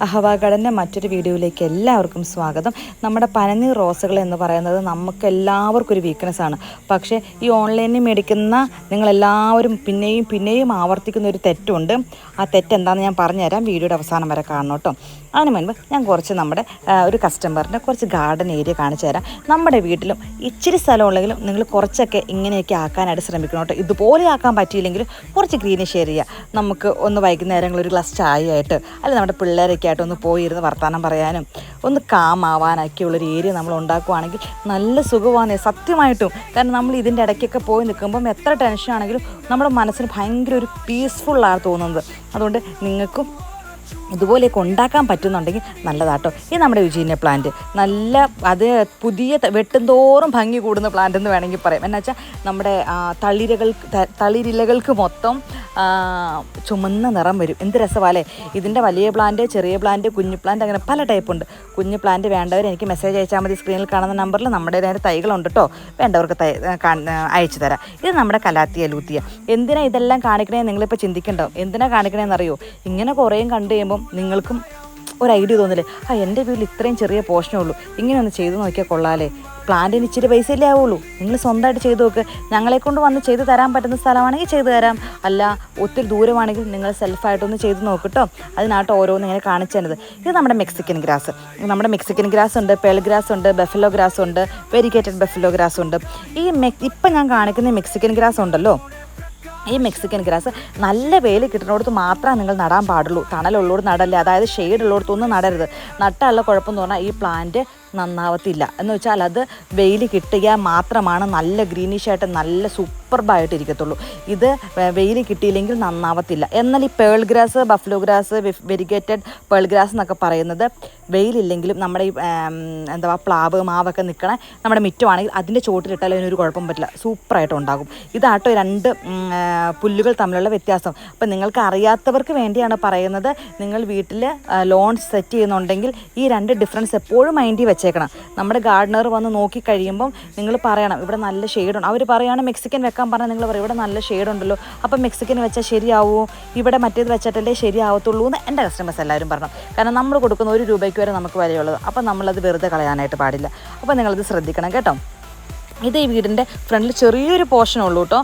അഹവാ ഗാർഡൻ്റെ മറ്റൊരു വീഡിയോയിലേക്ക് എല്ലാവർക്കും സ്വാഗതം. നമ്മുടെ പനനീർ റോസുകൾ എന്ന് പറയുന്നത് നമുക്ക് എല്ലാവർക്കും ഒരു വീക്ക്നെസ്സാണ്. പക്ഷേ ഈ ഓൺലൈനിൽ മേടിക്കുന്ന നിങ്ങളെല്ലാവരും പിന്നെയും ആവർത്തിക്കുന്ന ഒരു തെറ്റുണ്ട്. ആ തെറ്റെന്താണെന്ന് ഞാൻ പറഞ്ഞുതരാം. വീഡിയോയുടെ അവസാനം വരെ കാണണം കേട്ടോ. അതിന് മുൻപ് ഞാൻ കുറച്ച് നമ്മുടെ ഒരു കസ്റ്റമറിൻ്റെ കുറച്ച് ഗാർഡൻ ഏരിയ കാണിച്ചു തരാം. നമ്മുടെ വീട്ടിലും ഇച്ചിരി സ്ഥലമുള്ളെങ്കിലും നിങ്ങൾ കുറച്ചൊക്കെ ഇങ്ങനെയൊക്കെ ആക്കാനായിട്ട് ശ്രമിക്കണം കേട്ടോ. ഇതുപോലെ ആക്കാൻ പറ്റിയില്ലെങ്കിലും കുറച്ച് ഗ്രീനിഷ് ഏരിയ നമുക്ക് ഒന്ന് വൈകുന്നേരങ്ങളിൽ ഒരു ഗ്ലാസ് ചായയായിട്ട് അല്ലെങ്കിൽ നമ്മുടെ പിള്ളേരൊക്കെ ആയിട്ട് ഒന്ന് പോയിരുന്ന് വർത്തമാനം പറയാനും ഒന്ന് കാമാവാനൊക്കെയുള്ളൊരു ഏരിയ നമ്മൾ ഉണ്ടാക്കുകയാണെങ്കിൽ നല്ല സുഖമാണ് സത്യമായിട്ടും. കാരണം നമ്മൾ ഇതിൻ്റെ ഇടയ്ക്കൊക്കെ പോയി നിൽക്കുമ്പം എത്ര ടെൻഷനാണെങ്കിലും നമ്മുടെ മനസ്സിന് ഭയങ്കര ഒരു പീസ്ഫുള്ളാണ് തോന്നുന്നത്. അതുകൊണ്ട് നിങ്ങൾക്കും ഇതുപോലെയൊക്കെ ഉണ്ടാക്കാൻ പറ്റുന്നുണ്ടെങ്കിൽ നല്ലതാട്ടോ. ഇത് നമ്മുടെ യുജീനിയ പ്ലാന്റ് നല്ല അത് പുതിയ വെട്ടുന്തോറും ഭംഗി കൂടുന്ന പ്ലാന്റ് എന്ന് വേണമെങ്കിൽ പറയാം. എന്നു വെച്ചാൽ നമ്മുടെ തളിരിലകൾക്ക് മൊത്തം ചുമന്ന നിറം വരും. എന്ത് രസമാലേ. ഇതിൻ്റെ വലിയ പ്ലാന്റ്, ചെറിയ പ്ലാന്റ്, കുഞ്ഞു പ്ലാന്റ്, അങ്ങനെ പല ടൈപ്പുണ്ട്. കുഞ്ഞു പ്ലാന്റ് വേണ്ടവർ എനിക്ക് മെസ്സേജ് അയച്ചാൽ മതി. സ്ക്രീനിൽ കാണുന്ന നമ്പറിൽ നമ്മുടെ നേരെ തൈകളുണ്ട് കേട്ടോ. വേണ്ടവർക്ക് അയച്ചു തരാം. ഇത് നമ്മുടെ കലാത്തിയ ലൂത്തിയ. എന്തിനാ ഇതെല്ലാം കാണിക്കണേ നിങ്ങളിപ്പോൾ ചിന്തിക്കണ്ടാവും. എന്തിനാ കാണിക്കണേന്നറിയോ? ഇങ്ങനെ കുറേയും കണ്ടു കഴിയുമ്പം നിങ്ങൾക്കും ഒരു ഐഡിയ തോന്നില്ലേ, എൻ്റെ വീട്ടിൽ ഇത്രയും ചെറിയ പോർഷനേ ഉള്ളൂ, ഇങ്ങനെ ഒന്ന് ചെയ്ത് നോക്കിയാൽ കൊള്ളാലേ. പ്ലാന്റിന് ഇച്ചിരി പൈസയില്ലേ ആവുള്ളൂ. നിങ്ങൾ സ്വന്തമായിട്ട് ചെയ്ത് നോക്ക്. ഞങ്ങളെക്കൊണ്ട് വന്ന് ചെയ്ത് തരാൻ പറ്റുന്ന സ്ഥലമാണെങ്കിൽ ചെയ്തു തരാം. അല്ല ഒത്തിരി ദൂരമാണെങ്കിൽ നിങ്ങൾ സെൽഫായിട്ടൊന്ന് ചെയ്ത് നോക്കിട്ടോ. അതിനായിട്ട് ഓരോന്ന് ഇങ്ങനെ കാണിച്ചു തരുന്നത്. ഇത് നമ്മുടെ മെക്സിക്കൻ ഗ്രാസ്. നമ്മുടെ മെക്സിക്കൻ ഗ്രാസ് ഉണ്ട്, പേൾ ഗ്രാസ് ഉണ്ട്, ബഫലോ ഗ്രാസ് ഉണ്ട്, വെരിഗേറ്റഡ് ബഫലോ ഗ്രാസ് ഉണ്ട്. ഈ ഇപ്പം ഞാൻ കാണിക്കുന്ന മെക്സിക്കൻ ഗ്രാസ് ഉണ്ടല്ലോ, ഈ മെക്സിക്കൻ ഗ്രാസ് നല്ല വെയിൽ കിട്ടുന്നിടത്ത് മാത്രമേ നിങ്ങൾ നടാൻ പാടുള്ളൂ. തണലുള്ളോട് നടല്ലേ, അതായത് ഷെയ്ഡ് ഉള്ളിടത്തൊന്നും നടരുത്. നട്ടുള്ള കുഴപ്പമെന്ന് പറഞ്ഞാൽ ഈ പ്ലാന്റ് നന്നാവത്തില്ല. എന്ന് വെച്ചാൽ അത് വെയിൽ കിട്ടിയാൽ മാത്രമാണ് നല്ല ഗ്രീനിഷായിട്ട് നല്ല സൂപ്പർബായിട്ട് ഇരിക്കത്തുള്ളൂ. ഇത് വെയിൽ കിട്ടിയില്ലെങ്കിൽ നന്നാവത്തില്ല. എന്നാൽ ഈ pearl grass, buffalo grass, variegated pearl grass എന്നൊക്കെ പറയുന്നത് വെയിലില്ലെങ്കിലും നമ്മുടെ ഈ പ്ലാവ് മാവൊക്കെ നിൽക്കണേ നമ്മുടെ മിറ്റമാണെങ്കിൽ അതിൻ്റെ ചോട്ടിലിട്ടാലും അതിനൊരു കുഴപ്പം പറ്റില്ല, സൂപ്പറായിട്ട് ഉണ്ടാകും. ഇതാട്ടോ രണ്ട് പുല്ലുകൾ തമ്മിലുള്ള വ്യത്യാസം. അപ്പം നിങ്ങൾക്ക് അറിയാത്തവർക്ക് വേണ്ടിയാണ് പറയുന്നത്. നിങ്ങൾ വീട്ടിൽ ലോൺ സെറ്റ് ചെയ്യുന്നുണ്ടെങ്കിൽ ഈ രണ്ട് ഡിഫറൻസ് എപ്പോഴും മൈൻഡിൽ വെച്ചേക്കണം. നമ്മുടെ ഗാർഡനർ വന്ന് നോക്കി കഴിയുമ്പം നിങ്ങൾ പറയണം ഇവിടെ നല്ല ഷെയ്ഡുണ്ട്. അവർ പറയുകയാണ് മെക്സിക്കൻ വെക്കാൻ പറഞ്ഞാൽ നിങ്ങൾ പറയും ഇവിടെ നല്ല ഷെയ്ഡുണ്ടല്ലോ, അപ്പം മെക്സിക്കൻ വെച്ചാൽ ശരിയാവുമോ, ഇവിടെ മറ്റേത് വെച്ചിട്ടല്ലേ ശരിയാവത്തുള്ളൂ എന്ന് എൻ്റെ കസ്റ്റമേഴ്സ് എല്ലാവരും പറഞ്ഞു. കാരണം നമ്മൾ കൊടുക്കുന്ന 1 രൂപയ്ക്ക് വരെ നമുക്ക് വിലയുള്ളത്. അപ്പം നമ്മളത് വെറുതെ കളയാനായിട്ട് പാടില്ല. അപ്പോൾ നിങ്ങളത് ശ്രദ്ധിക്കണം കേട്ടോ. ഇത് ഈ വീടിൻ്റെ ഫ്രണ്ടിൽ ചെറിയൊരു പോർഷനുള്ളൂ കേട്ടോ.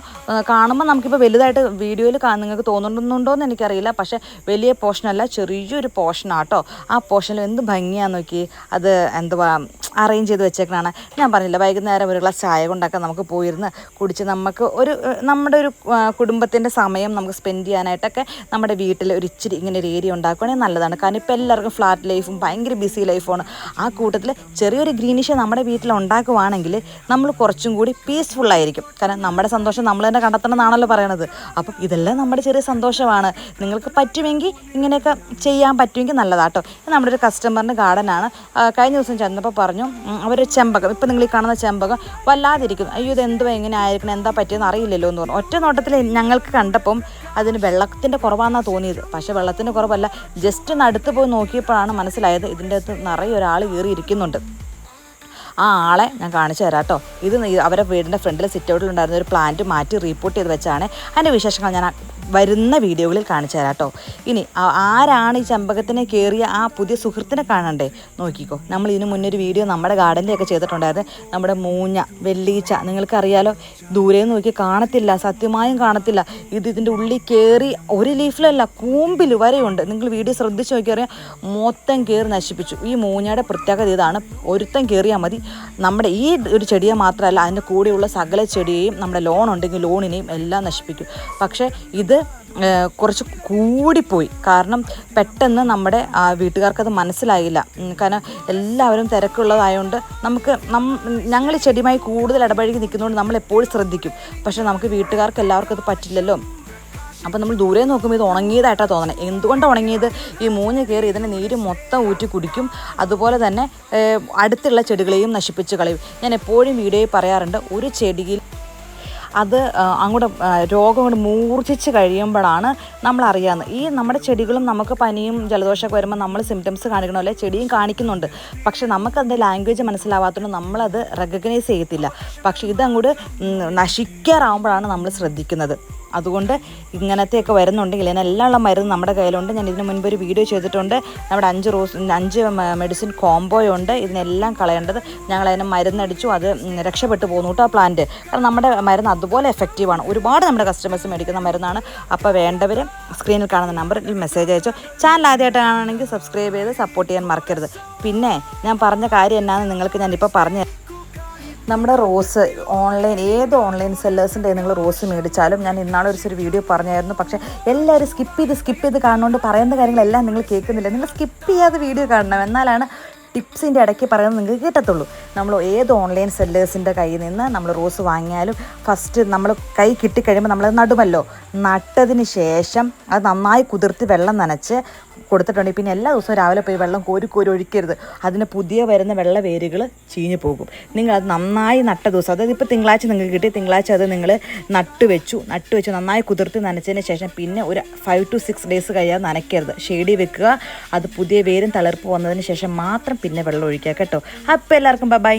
കാണുമ്പോൾ നമുക്കിപ്പോൾ വലുതായിട്ട് വീഡിയോയിൽ നിങ്ങൾക്ക് തോന്നുന്നുണ്ടോയെന്ന് എനിക്കറിയില്ല. പക്ഷേ വലിയ പോർഷനല്ല, ചെറിയൊരു പോർഷനാണ് കേട്ടോ. ആ പോർഷനിൽ എന്ത് ഭംഗിയാന്ന് നോക്കി. അത് അറേഞ്ച് ചെയ്ത് വെച്ചേക്കണാണ്. ഞാൻ പറഞ്ഞില്ല, വൈകുന്നേരം ഒരു ഗ്ലാസ് ചായ കൊണ്ടൊക്കെ നമുക്ക് പോയിരുന്ന് കുടിച്ച് നമുക്ക് നമ്മുടെ ഒരു കുടുംബത്തിൻ്റെ സമയം നമുക്ക് സ്പെൻഡ് ചെയ്യാനായിട്ടൊക്കെ നമ്മുടെ വീട്ടിൽ ഒരു ഇച്ചിരി ഇങ്ങനെ ഒരു ഏരിയ ഉണ്ടാക്കുകയാണെങ്കിൽ നല്ലതാണ്. കാരണം ഇപ്പോൾ എല്ലാവർക്കും ഫ്ലാറ്റ് ലൈഫും ഭയങ്കര ബിസി ലൈഫാണ്. ആ കൂട്ടത്തിൽ ചെറിയൊരു ഗ്രീനിഷ് നമ്മുടെ വീട്ടിൽ ഉണ്ടാക്കുവാണെങ്കിൽ നമ്മൾ കുറച്ചും കൂടി പീസ്ഫുള്ളായിരിക്കും. കാരണം നമ്മുടെ സന്തോഷം നമ്മൾ തന്നെ കണ്ടെത്തണമെന്നാണല്ലോ പറയണത്. അപ്പം ഇതെല്ലാം നമ്മുടെ ചെറിയ സന്തോഷമാണ്. നിങ്ങൾക്ക് പറ്റുമെങ്കിൽ ഇങ്ങനെയൊക്കെ ചെയ്യാൻ പറ്റുമെങ്കിൽ നല്ലതാട്ടോ. നമ്മുടെ ഒരു കസ്റ്റമറിൻ്റെ ഗാർഡനാണ്. കഴിഞ്ഞ ദിവസം ചെന്നപ്പോൾ പറഞ്ഞു അവർ ചെമ്പകം, ഇപ്പം നിങ്ങൾ ഈ കാണുന്ന ചെമ്പകം വല്ലാതിരിക്കുന്നു. അയ്യോ ഇത് എന്തുവാ ഇങ്ങനെ ആയിരിക്കണം, എന്താ പറ്റിയെന്ന് അറിയില്ലല്ലോ എന്ന് പറഞ്ഞു. ഒറ്റ നോട്ടത്തിൽ ഞങ്ങൾക്ക് കണ്ടപ്പം അതിന് വെള്ളത്തിൻ്റെ കുറവാണെന്നാണ് തോന്നിയത്. പക്ഷേ വെള്ളത്തിൻ്റെ കുറവല്ല, ജസ്റ്റ് ഒന്ന് അടുത്ത് പോയി നോക്കിയപ്പോഴാണ് മനസ്സിലായത് ഇതിൻ്റെ അകത്ത് നിറയെ ഒരാൾ കയറിയിരിക്കുന്നുണ്ട്. ആ ആളെ ഞാൻ കാണിച്ചു തരാം കേട്ടോ. ഇത് അവരുടെ വീടിൻ്റെ ഫ്രണ്ടിൽ സിറ്റ് ഔട്ടിലുണ്ടായിരുന്ന ഒരു പ്ലാന്റ് മാറ്റി റീപ്പോർട്ട് ചെയ്ത് വെച്ചാണ്. അതിൻ്റെ വിശേഷങ്ങൾ ഞാൻ വരുന്ന വീഡിയോകളിൽ കാണിച്ചു തരാം കേട്ടോ. ഇനി ആരാണ് ഈ ചെമ്പകത്തിനെ കയറിയ ആ പുതിയ സുഹൃത്തിനെ കാണണ്ടേ, നോക്കിക്കോ. നമ്മൾ ഇതിന് മുന്നൊരു വീഡിയോ നമ്മുടെ ഗാർഡനിലൊക്കെ ചെയ്തിട്ടുണ്ടായിരുന്നു. നമ്മുടെ മൂഞ്ഞ വെള്ളീച്ച നിങ്ങൾക്കറിയാലോ, ദൂരെ നോക്കി കാണത്തില്ല, സത്യമായും കാണത്തില്ല. ഇതിൻ്റെ ഉള്ളിൽ കയറി ഒരു ലീഫിലല്ല കൂമ്പിൽ വരെയുണ്ട്. നിങ്ങൾ വീഡിയോ ശ്രദ്ധിച്ച് നോക്കിയറിയാം, മൊത്തം കയറി നശിപ്പിച്ചു. ഈ മൂഞ്ഞയുടെ പ്രത്യേകത ഇതാണ്, ഒരുത്തം കയറിയാൽ മതി നമ്മുടെ ഈ ഒരു ചെടിയെ മാത്രമല്ല അതിൻ്റെ കൂടെയുള്ള സകല ചെടിയെയും, നമ്മുടെ ലോൺ ഉണ്ടെങ്കിൽ ലോണിനെയും എല്ലാം നശിപ്പിക്കും. പക്ഷേ ഇത് കുറച്ച് കൂടിപ്പോയി. കാരണം പെട്ടെന്ന് നമ്മുടെ വീട്ടുകാർക്കത് മനസ്സിലായില്ല. കാരണം എല്ലാവരും തിരക്കുള്ളതായതുകൊണ്ട് ഞങ്ങൾ ഈ ചെടിയുമായി കൂടുതൽ ഇടപഴകി നിൽക്കുന്നതുകൊണ്ട് നമ്മളെപ്പോഴും ശ്രദ്ധിക്കും. പക്ഷേ നമുക്ക് വീട്ടുകാർക്ക് എല്ലാവർക്കും അത് പറ്റില്ലല്ലോ. അപ്പോൾ നമ്മൾ ദൂരെ നോക്കുമ്പോൾ ഇത് ഉണങ്ങിയതായിട്ടാണ് തോന്നണേ. എന്തുകൊണ്ടാണ് ഉണങ്ങിയത്? ഈ മൂഞ്ഞ് കയറി ഇതിനെ നീര് മൊത്തം ഊറ്റി കുടിക്കും. അതുപോലെ തന്നെ അടുത്തുള്ള ചെടികളെയും നശിപ്പിച്ച് കളയും. ഞാൻ എപ്പോഴും വീഡിയോയിൽ പറയാറുണ്ട്, ഒരു ചെടിയിൽ അത് അങ്ങോട്ട് രോഗം കൊണ്ട് മൂർച്ഛിച്ച് കഴിയുമ്പോഴാണ് നമ്മൾ അറിയാവുന്നത്. ഈ നമ്മുടെ ചെടികളും നമുക്ക് പനിയും ജലദോഷമൊക്കെ വരുമ്പോൾ നമ്മൾ സിംറ്റംസ് കാണിക്കണമല്ലേ, ചെടിയും കാണിക്കുന്നുണ്ട്. പക്ഷെ നമുക്കതിൻ്റെ ലാംഗ്വേജ് മനസ്സിലാവാത്തതുകൊണ്ട് നമ്മളത് റെക്കഗ്നൈസ് ചെയ്യത്തില്ല. പക്ഷേ ഇതങ്ങോട്ട് നശിക്കാറാവുമ്പോഴാണ് നമ്മൾ ശ്രദ്ധിക്കുന്നത്. അതുകൊണ്ട് ഇങ്ങനത്തെയൊക്കെ വരുന്നുണ്ടെങ്കിൽ ഇതിനെല്ലാം ഉള്ള മരുന്ന് നമ്മുടെ കയ്യിലുണ്ട്. ഞാൻ ഇതിന് മുൻപ് ഒരു വീഡിയോ ചെയ്തിട്ടുണ്ട്. നമ്മുടെ 5 മെഡിസിൻ കോംബോയുണ്ട്. ഇതിനെല്ലാം കളയേണ്ടത്. ഞങ്ങളതിന് മരുന്നടിച്ചു, അത് രക്ഷപ്പെട്ടു പോകുന്നു കേട്ടോ ആ പ്ലാന്റ്. കാരണം നമ്മുടെ മരുന്ന് അതുപോലെ എഫക്റ്റീവാണ്. ഒരുപാട് നമ്മുടെ കസ്റ്റമേഴ്സ് മേടിക്കുന്ന മരുന്നാണ്. അപ്പോൾ വേണ്ടവർ സ്ക്രീനിൽ കാണുന്ന നമ്പറിൽ മെസ്സേജ് അയച്ചോ. ചാനൽ ആദ്യമായിട്ടാണെങ്കിൽ സബ്സ്ക്രൈബ് ചെയ്ത് സപ്പോർട്ട് ചെയ്യാൻ മറക്കരുത്. പിന്നെ ഞാൻ പറഞ്ഞ കാര്യം എന്നാന്ന് നിങ്ങൾക്ക് ഞാനിപ്പോൾ പറഞ്ഞു. നമ്മുടെ റോസ് ഏത് ഓൺലൈൻ സെല്ലേഴ്സിൻ്റെ നിങ്ങൾ റോസ് മേടിച്ചാലും, ഞാൻ ഇന്നാളെ ഒരു വീഡിയോ പറഞ്ഞായിരുന്നു. പക്ഷേ എല്ലാവരും സ്കിപ്പ് ചെയ്ത് കാണുന്നതുകൊണ്ട് പറയുന്ന കാര്യങ്ങളെല്ലാം നിങ്ങൾ കേൾക്കുന്നില്ല. നിങ്ങൾ സ്കിപ്പ് ചെയ്യാതെ വീഡിയോ കാണണം, എന്നാലാണ് ടിപ്സിൻ്റെ ഇടയ്ക്ക് പറയുന്നത് നിങ്ങൾക്ക് കിട്ടത്തുള്ളൂ. നമ്മൾ ഏത് ഓൺലൈൻ സെല്ലേഴ്സിൻ്റെ കയ്യിൽ നിന്ന് നമ്മൾ റോസ് വാങ്ങിയാലും ഫസ്റ്റ് നമ്മൾ കൈ കിട്ടിക്കഴിയുമ്പോൾ നമ്മളത് നടുമല്ലോ. നട്ടതിന് ശേഷം അത് നന്നായി കുതിർത്ത് വെള്ളം നനച്ച് കൊടുത്തിട്ടുണ്ട്. പിന്നെ എല്ലാ ദിവസവും രാവിലെ പോയി വെള്ളം കോരി ഒഴിക്കരുത്. അതിന് പുതിയ വരുന്ന വെള്ള വേരുകൾ ചീഞ്ഞു പോകും. നിങ്ങളത് നന്നായി നട്ട ദിവസം, അതായത് ഇപ്പോൾ തിങ്കളാഴ്ച നിങ്ങൾക്ക് കിട്ടി, തിങ്കളാഴ്ച അത് നിങ്ങൾ നട്ട് വെച്ചു നന്നായി കുതിർത്ത് നനച്ചതിന് ശേഷം പിന്നെ ഒരു 5 to 6 days കഴിയാതെ നനയ്ക്കരുത്. ഷെയ്ഡി വെക്കുക. അത് പുതിയ വേരും തളിർപ്പ് വന്നതിന് ശേഷം മാത്രം പിന്നെ വെള്ളം ഒഴിക്കുക കേട്ടോ. അപ്പോൾ എല്ലാവർക്കും ബൈ.